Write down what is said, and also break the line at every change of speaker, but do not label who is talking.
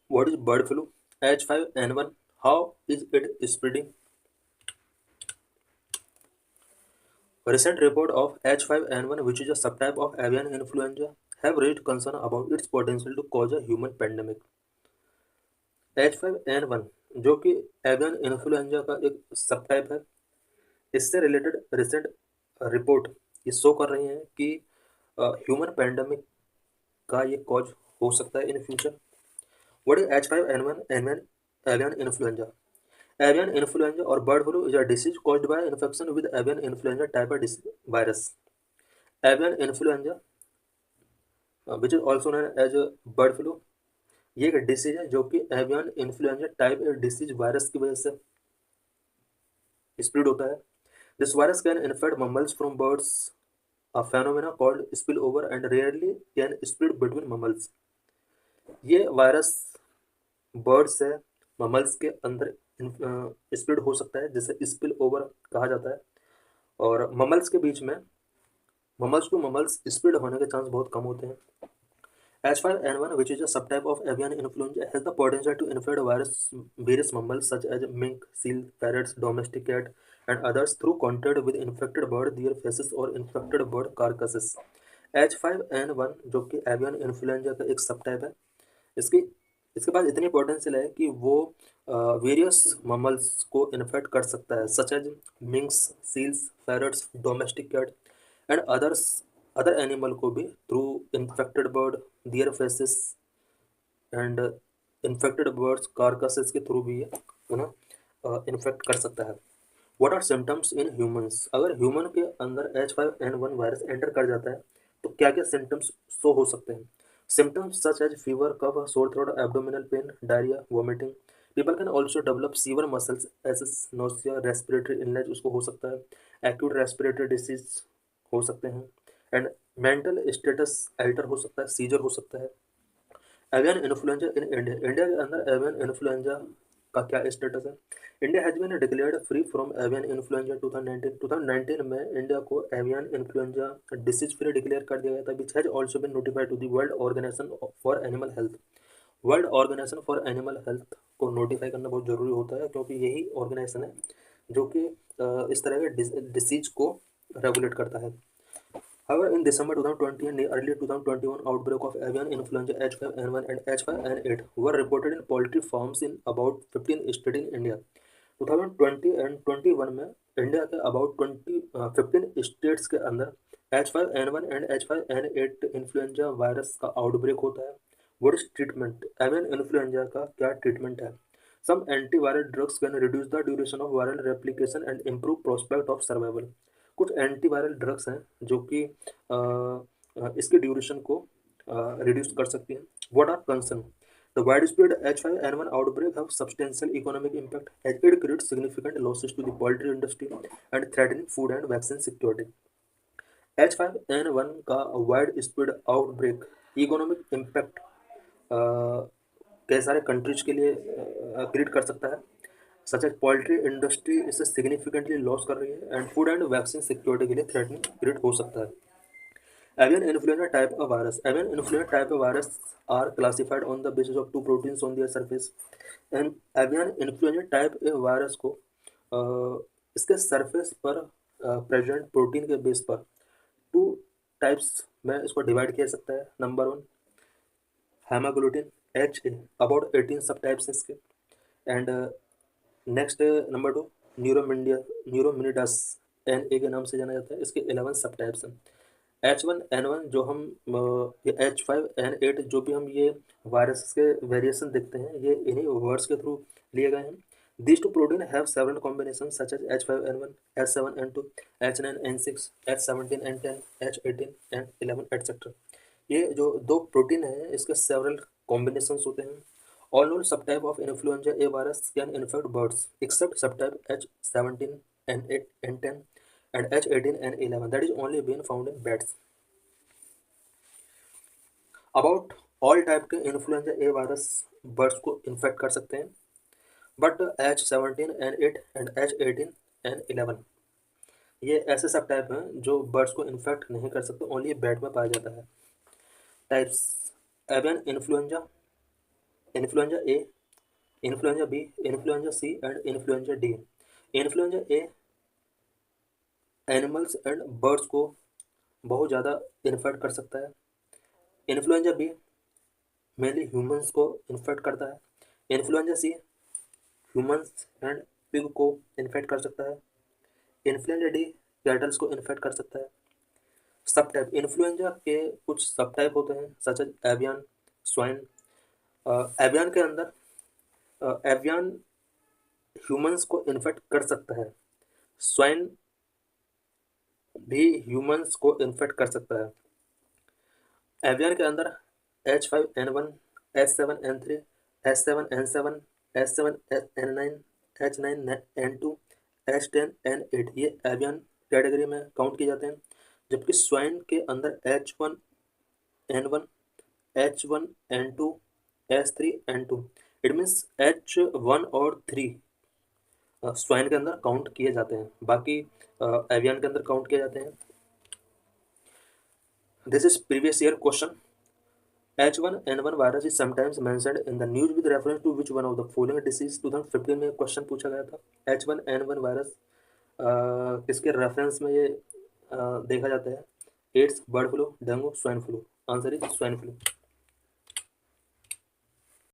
What is bird flu? H5N1. How is it spreading? A recent report of H5N1, which is a subtype of avian influenza, have raised concern about its potential to cause a human pandemic. H5N1, जो कि avian influenza का एक subtype है, इससे related recent report ये show कर रही हैं कि ह्यूमन पैंडमिक का ये कॉज हो सकता है in future. What is H5N1 avian influenza? Avian influenza or bird flu is a disease caused by infection with avian influenza type of virus. Avian influenza, which is also known as bird flu, ये एक disease है जो कि avian influenza type disease virus की वजह से spread होता है. This virus can infect mammals from birds, a phenomena called spillover, and rarely can spread between mammals. ये वायरस बर्ड से ममल्स के अंदर स्प्रेड हो सकता है, जिसे स्पिल ओवर कहा जाता है. और ममल्स के बीच में ममल्स टू ममल्स स्प्रेड होने के चांस बहुत कम होते हैं. H5N1, which is a subtype of avian influenza, has the potential to infect various mammals such as mink, seal, parrots, domestic cat, and others through contact with infected bird, their feces, or infected bird carcasses. H5N1 जो कि avian influenza का एक subtype है, इसकी इसके पास इतनी potential है कि वो वेरियस ममल्स को इन्फेक्ट कर सकता है, such as minks, seals, parrots, domestic cat and other animal को भी through infected bird, their faeces and infected birds carcasses के थ्रू भी ये उन्हें इन्फेक्ट कर सकता है. What are symptoms in humans? अगर ह्यूमन के अंदर H5N1 वायरस एंटर कर जाता है तो क्या क्या सिम्टम्स शो हो सकते हैं? Symptoms such as fever, cough, sore throat, abdominal pain, diarrhoea, vomiting. People can also develop severe muscles aches, nausea, respiratory illness उसको हो सकता है, एक्यूट रेस्पिरेटरी डिसीज हो सकते हैं, एंड मेंटल स्टेटस अल्टर हो सकता है, सीजर हो सकता है. Avian influenza in India. India के अंदर एवियन इन्फ्लुएंजा का क्या स्टेटस है? India has been declared free from avian influenza 2019 में इंडिया को avian influenza disease free declare कर दिया गया था, which has also been notified to the world organisation for animal health. World organisation for animal health को notify करना बहुत ज़रूरी होता है, क्योंकि यही ऑर्गेनाइजेशन है जो कि इस तरह के डिसीज को रेगुलेट करता है. However, in December 2020 and early 2021, outbreak of avian influenza H5N1 and H5N8 were reported in poultry farms in about 15 states in India. 2020 and 21 में इंडिया के अबाउट 15 स्टेट्स के अंदर H5N1 and H5N8 influenza virus का outbreak होता है. What is treatment? Avian influenza का क्या treatment है? Some antiviral drugs can reduce the duration of viral replication and improve prospect of survival. कुछ एंटीवायरल ड्रग्स हैं जो कि इसके ड्यूरेशन को रिड्यूस कर सकती हैं. What are concern? The widespread H5N1 outbreak have substantial economic impact as it creates significant losses to the poultry industry and threatening food and vaccine security. H5N1 का wide spread outbreak economic impact कई सारे countries के लिए create कर सकता है, such as poultry industry इससे significantly loss कर रही है, and food and vaccine security के लिए थ्रेटनिंग क्रिएट हो सकता है. Avian influenza type of virus. Avian influenza type of virus are classified on the basis of two proteins on their surface. And avian influenza type A virus को इसके surface पर present protein के base पर two types में इसको divide किया जा सकता है. नंबर 1 हेमाग्लूटिन HA, अबाउट 18 सब टाइप्स इसके. एंड नेक्स्ट नंबर 2 न्यूरोमिनिडास NA के नाम से जाना जाता है, इसके 11 सब टाइप्स हैं. H1N1 जो हम H5N8 जो भी हम ये वायरस के वेरिएशन देखते हैं, ये इन्हीं वर्ड्स के थ्रू लिए गए हैं. These two protein have several combinations such as H5N1, H7N2, H9N6, H17N10, H18 and 11 etc. ये जो दो प्रोटीन हैं इसके सेवरल कॉम्बिनेशंस होते हैं. All known subtype of influenza A virus can infect birds except subtype H17N8 N10 and H18 and 11 that is only been found in bats. About all type के influenza ए virus birds को infect कर सकते हैं, but H17N8 and H18N11 ये ऐसे सब type हैं जो बर्ड्स को इन्फेक्ट नहीं कर सकते, ओनली बैट में पाया जाता है. Types avian influenza influenza A, influenza B, influenza C and influenza D. Influenza A animals and birds को बहुत ज़्यादा इन्फेक्ट कर सकता है। इन्फ्लुएंजा बी मेनली ह्यूमंस को इन्फेक्ट करता है। Influenza C humans and pig को इन्फेक्ट कर सकता है। इन्फ्लुएंजा डी कैटल्स को इन्फेक्ट कर सकता है। सब टाइप इन्फ्लुएंजा के कुछ सब टाइप होते हैं such as avian, swine. Avian के अंदर एवियन ह्यूमंस को इन्फेक्ट कर सकता है। स्वाइन भी ह्यूमंस को इन्फेक्ट कर सकता है। एवियन के अंदर H5N1, H7N3, H7N7, H7N9, H9N2, H10N8 ये एवियन कैटेगरी में काउंट किए जाते हैं। जबकि स्वाइन के अंदर H1N1, H1N2, H3N2 it means H1 और 3 स्वाइन के अंदर काउंट किए जाते हैं, बाकी एवियन के अंदर काउंट किए जाते हैं। This is previous year question. H1N1 virus is sometimes mentioned in the news with reference to which one of the following disease 2015 में क्वेश्चन पूछा गया था। H1N1 वायरस किसके रेफरेंस में ये देखा जाता है? AIDS, bird flu, dengue, swine flu. Answer is swine flu.